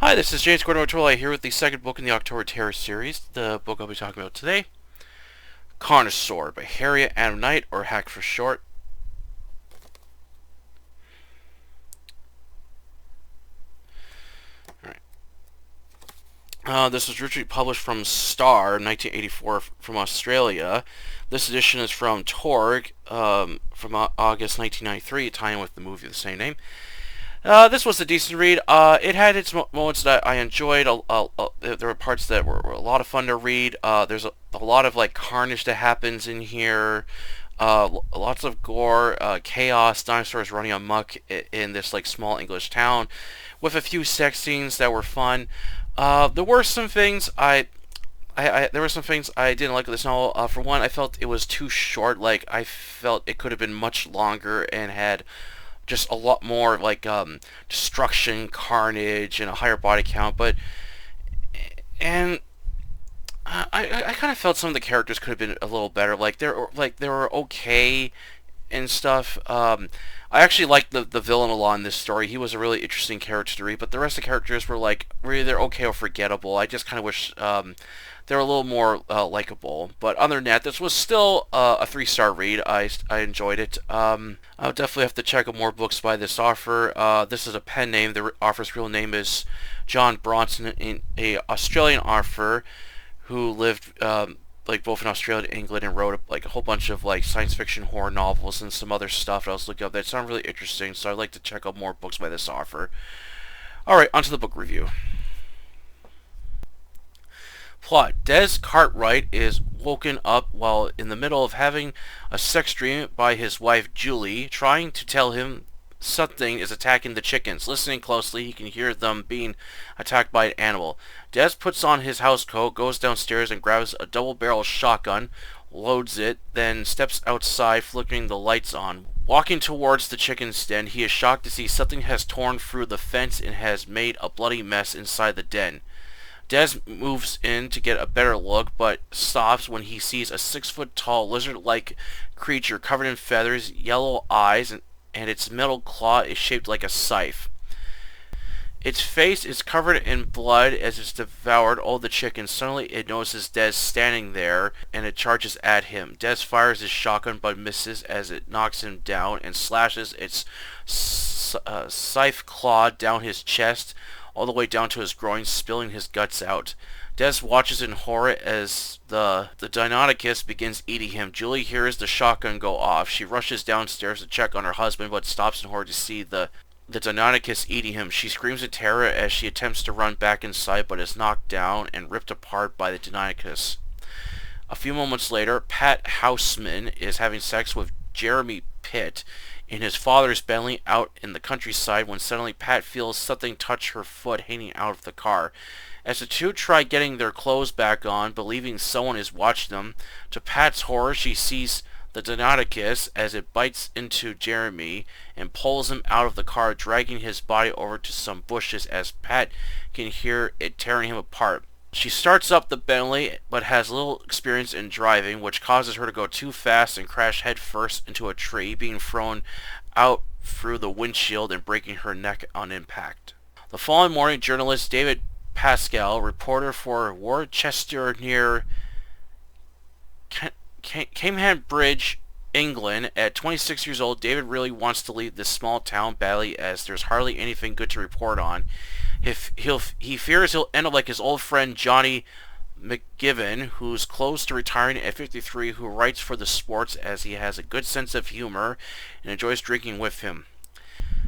Hi, this is James Gordon-Ochoa here with the second book in the October Terror series. The book I'll be talking about today, Carnosaur by Harriet Adam Knight, or Hack for short. This was originally published from Star in 1984 from Australia. This edition is from Torg from August 1993, tying with the movie of the same name. This was a decent read. It had its moments that I enjoyed. There were parts that were a lot of fun to read. There's a lot of like carnage that happens in here. Lots of gore, chaos, dinosaurs running amok in this like small English town, with a few sex scenes that were fun. There were some things there were some things I didn't like with this novel. For one, I felt it was too short. Like I felt it could have been much longer and had just a lot more like destruction, carnage, and a higher body count. And I kind of felt some of the characters could have been a little better. Like they were okay and stuff. I actually liked the villain a lot in this story. He was a really interesting character to read, but the rest of the characters were like either okay or forgettable. I just kind of wish they were a little more likable. But other than that, this was still a 3-star read. I enjoyed it. I'll definitely have to check out more books by this author. This is a pen name. The author's real name is John Brosnan, a Australian author who lived like both in Australia and England, and wrote like a whole bunch of like science fiction horror novels and some other stuff that I was looking up that sounded really interesting, so I'd like to check out more books by this author. Alright, onto the book review. Plot. Des Cartwright is woken up while in the middle of having a sex dream by his wife Julie, trying to tell him something is attacking the chickens. Listening closely, he can hear them being attacked by an animal. Des puts on his housecoat, goes downstairs and grabs a double-barrel shotgun, loads it, then steps outside, flickering the lights on. Walking towards the chicken's den, he is shocked to see something has torn through the fence and has made a bloody mess inside the den. Des moves in to get a better look, but stops when he sees a 6-foot-tall lizard-like creature covered in feathers, yellow eyes, and its metal claw is shaped like a scythe. Its face is covered in blood as it's devoured all the chickens. Suddenly it notices Des standing there, and it charges at him. Des fires his shotgun but misses as it knocks him down and slashes its scythe claw down his chest all the way down to his groin, spilling his guts out. Des watches in horror as the Deinonychus begins eating him. Julie hears the shotgun go off. She rushes downstairs to check on her husband, but stops in horror to see the Deinonychus eating him. She screams in terror as she attempts to run back inside, but is knocked down and ripped apart by the Deinonychus. A few moments later, Pat Houseman is having sex with Jeremy Pitt in his father's Bentley out in the countryside when suddenly Pat feels something touch her foot hanging out of the car. As the two try getting their clothes back on, believing someone is watching them, to Pat's horror she sees the Deinonychus as it bites into Jeremy and pulls him out of the car, dragging his body over to some bushes as Pat can hear it tearing him apart. She starts up the Bentley, but has little experience in driving, which causes her to go too fast and crash headfirst into a tree, being thrown out through the windshield and breaking her neck on impact. The following morning, journalist David Pascal, reporter for Worcester near Camden Bridge, England. At 26 years old, David really wants to leave this small town badly, as there's hardly anything good to report on. He fears he'll end up like his old friend Johnny McGiven, who's close to retiring at 53, who writes for the sports as he has a good sense of humor and enjoys drinking with him.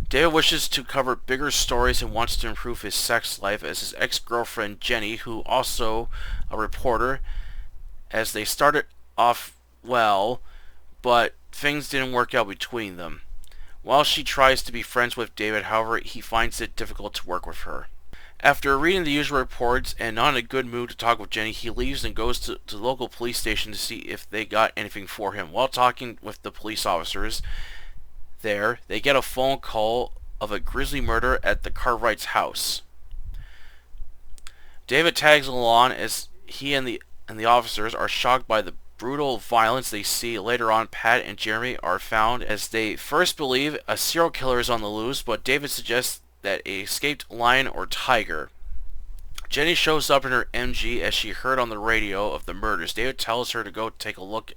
David wishes to cover bigger stories and wants to improve his sex life as his ex-girlfriend Jenny, who also a reporter, as they started off well, but things didn't work out between them. While she tries to be friends with David, however, he finds it difficult to work with her. After reading the usual reports and not in a good mood to talk with Jenny, he leaves and goes to the local police station to see if they got anything for him. While talking with the police officers there, they get a phone call of a grisly murder at the Cartwright's house. David tags along as he and the officers are shocked by the brutal violence they see. Later on, Pat and Jeremy are found as they first believe a serial killer is on the loose, but David suggests that a escaped lion or tiger. Jenny shows up in her MG as she heard on the radio of the murders. David tells her to go take a look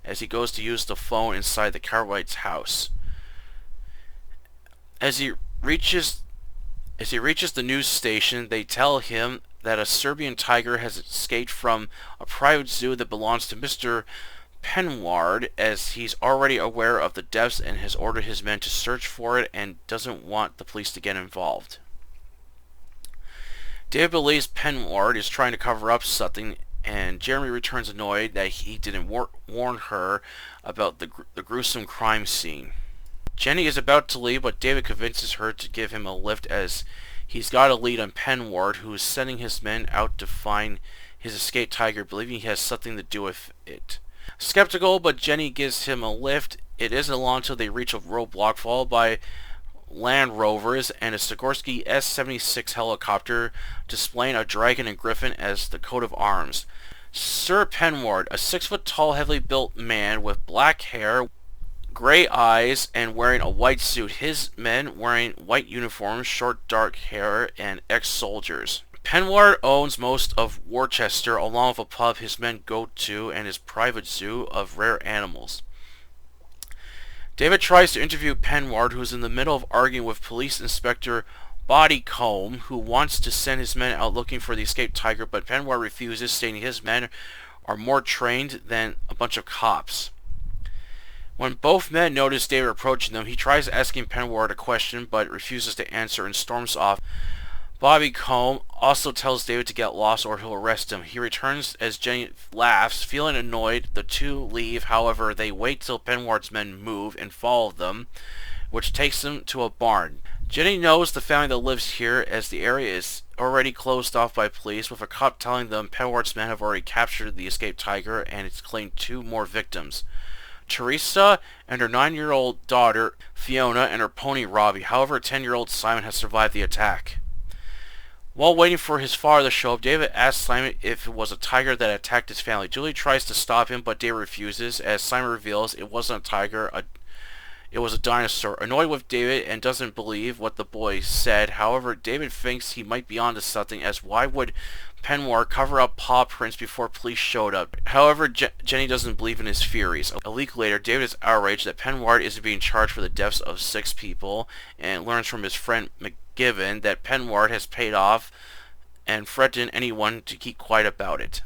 as he goes to use the phone inside the Cartwright's house. As he reaches the news station, they tell him that a Serbian tiger has escaped from a private zoo that belongs to Mr. Penward, as he's already aware of the deaths and has ordered his men to search for it and doesn't want the police to get involved. David believes Penward is trying to cover up something, and Jeremy returns annoyed that he didn't warn her about the gruesome crime scene. Jenny is about to leave, but David convinces her to give him a lift as he's got a lead on Penward, who is sending his men out to find his escaped tiger, believing he has something to do with it. Skeptical, but Jenny gives him a lift. It isn't long until they reach a roadblock followed by Land Rovers and a Sikorsky S-76 helicopter displaying a dragon and griffin as the coat of arms. Sir Penward, a 6-foot-tall, heavily built man with black hair, gray eyes, and wearing a white suit. His men wearing white uniforms, short dark hair, and ex-soldiers. Penward owns most of Worcester, along with a pub his men go to and his private zoo of rare animals. David tries to interview Penward, who is in the middle of arguing with Police Inspector Bodycomb, who wants to send his men out looking for the escaped tiger, but Penward refuses, stating his men are more trained than a bunch of cops. When both men notice David approaching them, he tries asking Penward a question, but refuses to answer and storms off. Bodycomb also tells David to get lost or he'll arrest him. He returns as Jenny laughs. Feeling annoyed, the two leave. However, they wait till Penward's men move and follow them, which takes them to a barn. Jenny knows the family that lives here, as the area is already closed off by police, with a cop telling them Penward's men have already captured the escaped tiger and it's claimed 2 more victims. Teresa and her 9-year-old daughter Fiona and her pony Robbie. However, 10-year-old Simon has survived the attack. While waiting for his father to show up, David asks Simon if it was a tiger that attacked his family. Julie tries to stop him, but David refuses, as Simon reveals it wasn't a tiger, it was a dinosaur. Annoyed with David and doesn't believe what the boy said. However, David thinks he might be onto something, as why would Penward cover up paw prints before police showed up? However, Jenny doesn't believe in his theories. A week later, David is outraged that Penward isn't being charged for the deaths of 6 people, and learns from his friend McGiven that Penward has paid off and threatened anyone to keep quiet about it.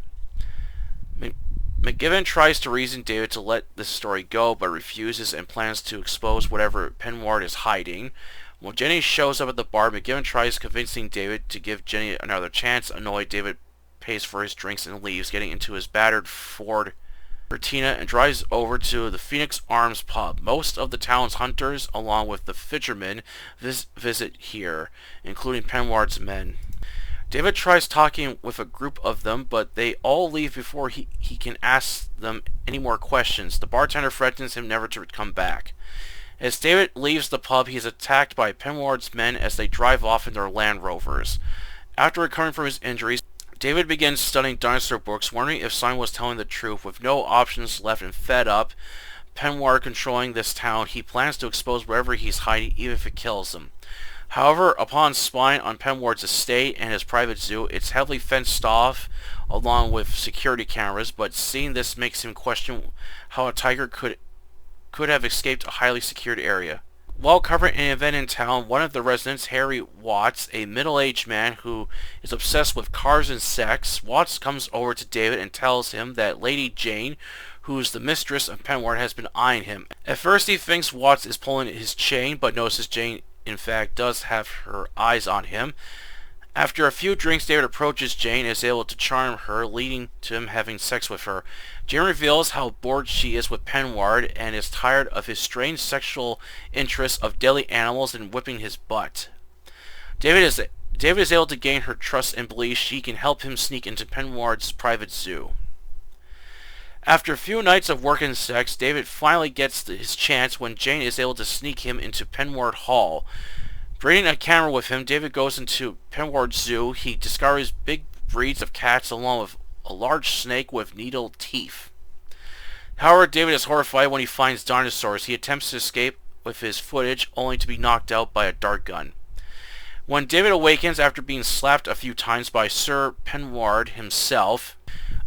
McGiven tries to reason David to let this story go, but refuses and plans to expose whatever Penward is hiding. When Jenny shows up at the bar, McGiven tries convincing David to give Jenny another chance. Annoyed, David pays for his drinks and leaves, getting into his battered Ford Cortina and drives over to the Phoenix Arms pub. Most of the town's hunters, along with the fishermen, visit here, including Penward's men. David tries talking with a group of them, but they all leave before he can ask them any more questions. The bartender threatens him never to come back. As David leaves the pub, he is attacked by Penward's men as they drive off in their Land Rovers. After recovering from his injuries, David begins studying dinosaur books, wondering if Simon was telling the truth. With no options left and fed up, Penward controlling this town, he plans to expose wherever he's hiding, even if it kills him. However, upon spying on Penward's estate and his private zoo, it's heavily fenced off along with security cameras, but seeing this makes him question how a tiger could have escaped a highly secured area. While covering an event in town, one of the residents, Harry Watts, a middle-aged man who is obsessed with cars and sex, Watts comes over to David and tells him that Lady Jane, who's the mistress of Penward, has been eyeing him. At first he thinks Watts is pulling his chain, but notices Jane in fact does have her eyes on him. After a few drinks, David approaches Jane and is able to charm her, leading to him having sex with her. Jane reveals how bored she is with Penward and is tired of his strange sexual interests of deadly animals and whipping his butt. David is able to gain her trust and believes she can help him sneak into Penward's private zoo. After a few nights of work and sex, David finally gets his chance when Jane is able to sneak him into Penward Hall. Bringing a camera with him, David goes into Penward Zoo. He discovers big breeds of cats along with a large snake with needle teeth. However, David is horrified when he finds dinosaurs. He attempts to escape with his footage, only to be knocked out by a dart gun. When David awakens after being slapped a few times by Sir Penward himself,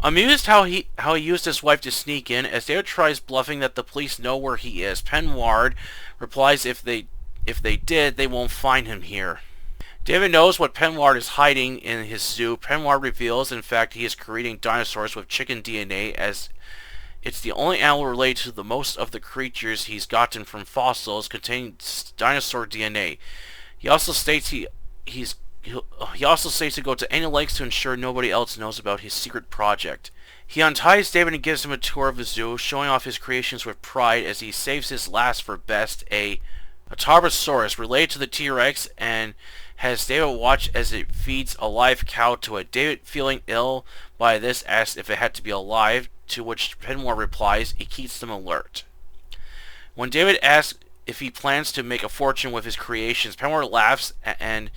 amused how he used his wife to sneak in, as David tries bluffing that the police know where he is, Penward replies if they did, they won't find him here. David knows what Penward is hiding in his zoo. Penward reveals, in fact, he is creating dinosaurs with chicken DNA, as it's the only animal related to the most of the creatures he's gotten from fossils containing dinosaur DNA. He also states he also states to go to any lengths to ensure nobody else knows about his secret project. He unties David and gives him a tour of the zoo, showing off his creations with pride as he saves his last for best, a Tarbosaurus related to the T-Rex, and has David watch as it feeds a live cow to it. David, feeling ill by this, asks if it had to be alive, to which Penmore replies he keeps them alert. When David asks if he plans to make a fortune with his creations, Penmore laughs, and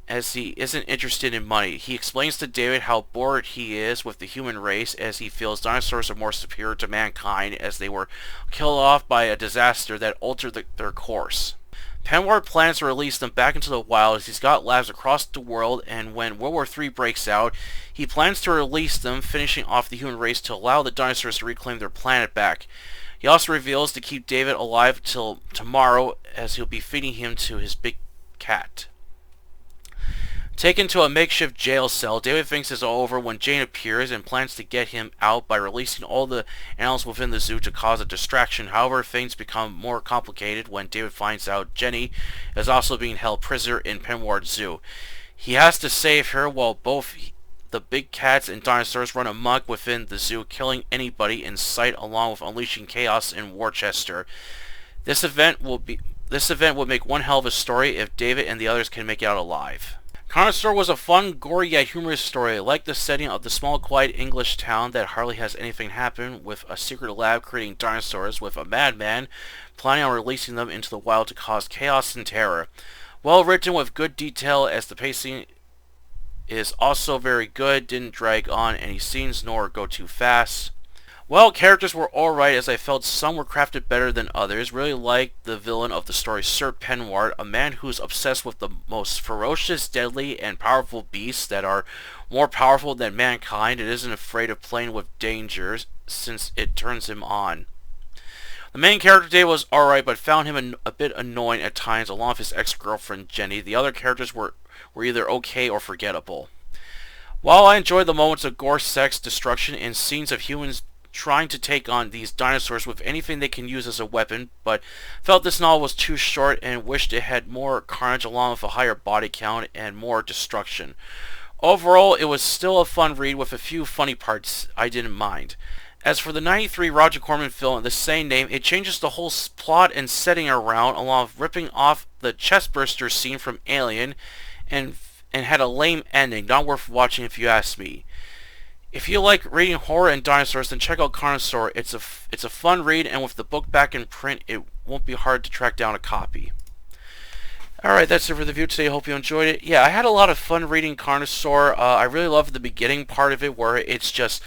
as he isn't interested in money. He explains to David how bored he is with the human race, as he feels dinosaurs are more superior to mankind, as they were killed off by a disaster that altered their course. Penward plans to release them back into the wild, as he's got labs across the world, and when World War III breaks out, he plans to release them, finishing off the human race to allow the dinosaurs to reclaim their planet back. He also reveals to keep David alive till tomorrow, as he'll be feeding him to his big cat. Taken to a makeshift jail cell, David thinks it's all over when Jane appears and plans to get him out by releasing all the animals within the zoo to cause a distraction. However, things become more complicated when David finds out Jenny is also being held prisoner in Penward Zoo. He has to save her while both the big cats and dinosaurs run amok within the zoo, killing anybody in sight, along with unleashing chaos in Worcester. This event would make one hell of a story if David and the others can make it out alive. Carnosaur was a fun, gory yet humorous story. I like the setting of the small, quiet English town that hardly has anything happen, with a secret lab creating dinosaurs, with a madman planning on releasing them into the wild to cause chaos and terror. Well written with good detail, as the pacing is also very good, didn't drag on any scenes nor go too fast. Well, characters were alright, as I felt some were crafted better than others. Really liked the villain of the story, Sir Penward, a man who's obsessed with the most ferocious, deadly, and powerful beasts that are more powerful than mankind and isn't afraid of playing with dangers, since it turns him on. The main character today was alright, but found him a bit annoying at times, along with his ex-girlfriend Jenny. The other characters were either okay or forgettable. While I enjoyed the moments of gore, sex, destruction, and scenes of humans trying to take on these dinosaurs with anything they can use as a weapon, but felt this novel was too short and wished it had more carnage along with a higher body count and more destruction. Overall, it was still a fun read with a few funny parts I didn't mind. As for the 93 Roger Corman film, the same name, it changes the whole plot and setting around, along with ripping off the chestburster scene from Alien, and had a lame ending. Not worth watching if you ask me. If you like reading horror and dinosaurs, then check out Carnosaur. It's a fun read, and with the book back in print, it won't be hard to track down a copy. Alright, that's it for the review today. Hope you enjoyed it. Yeah, I had a lot of fun reading Carnosaur. I really loved the beginning part of it, where it just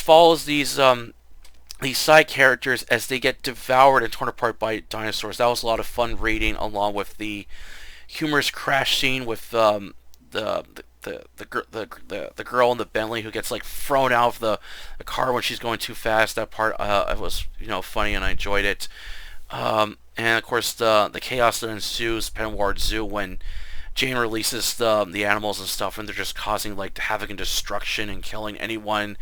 follows these side characters as they get devoured and torn apart by dinosaurs. That was a lot of fun reading, along with the humorous crash scene with the girl in the Bentley who gets like thrown out of the car when she's going too fast. That part was funny, and I enjoyed it. And of course the chaos that ensues Penward Zoo when Jane releases the animals and stuff, and they're just causing like havoc and destruction and killing anyone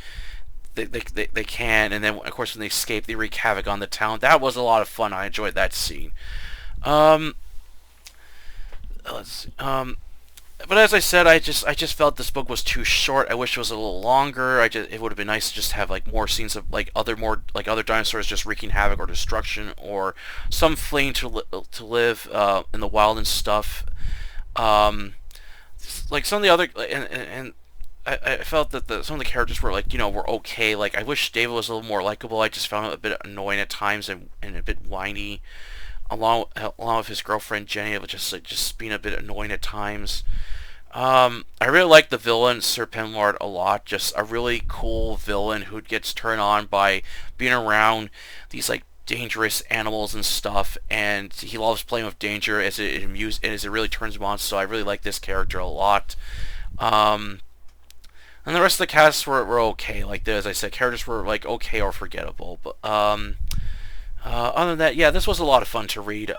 they can. And then of course when they escape, they wreak havoc on the town. That was a lot of fun. I enjoyed that scene. But as I said, I just felt this book was too short. I wish it was a little longer. It would have been nice to just have like more scenes of like other dinosaurs just wreaking havoc or destruction, or some fleeing to live in the wild and stuff. Like some of the other and I felt that some of the characters were like were okay. Like I wish David was a little more likable. I just found him a bit annoying at times and a bit whiny. Along with his girlfriend Jenny, it was just being a bit annoying at times. I really like the villain Sir Penward a lot. Just a really cool villain who gets turned on by being around these like dangerous animals and stuff, and he loves playing with danger as it really turns him on. So I really like this character a lot. And the rest of the cast were okay. Like as I said, characters were like okay or forgettable. But other than that, yeah, this was a lot of fun to read.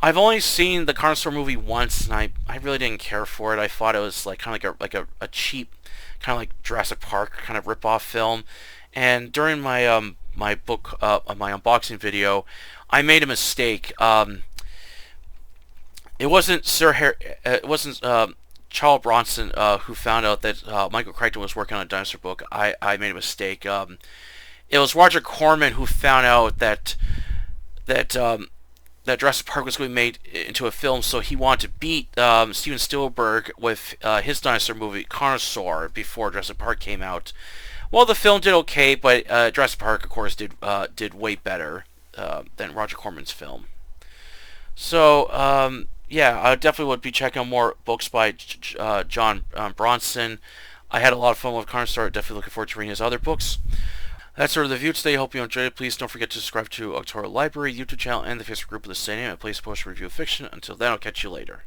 I've only seen the Carnosaur movie once, and I really didn't care for it. I thought it was like kind of like a cheap, kind of like Jurassic Park kind of rip-off film. And during my my unboxing video, I made a mistake. It wasn't it wasn't Charles Bronson who found out that Michael Crichton was working on a dinosaur book. I made a mistake. It was Roger Corman who found out that that Jurassic Park was going to be made into a film, so he wanted to beat Steven Spielberg with his dinosaur movie Carnosaur before Jurassic Park came out. Well, the film did okay, but Jurassic Park, of course, did way better than Roger Corman's film. So, yeah, I definitely would be checking out more books by John Bronson. I had a lot of fun with Carnosaur. Definitely looking forward to reading his other books. That's sort of the view today. Hope you enjoyed it. Please don't forget to subscribe to October Library YouTube channel and the Facebook group of the same name. A place to post review of fiction. Until then, I'll catch you later.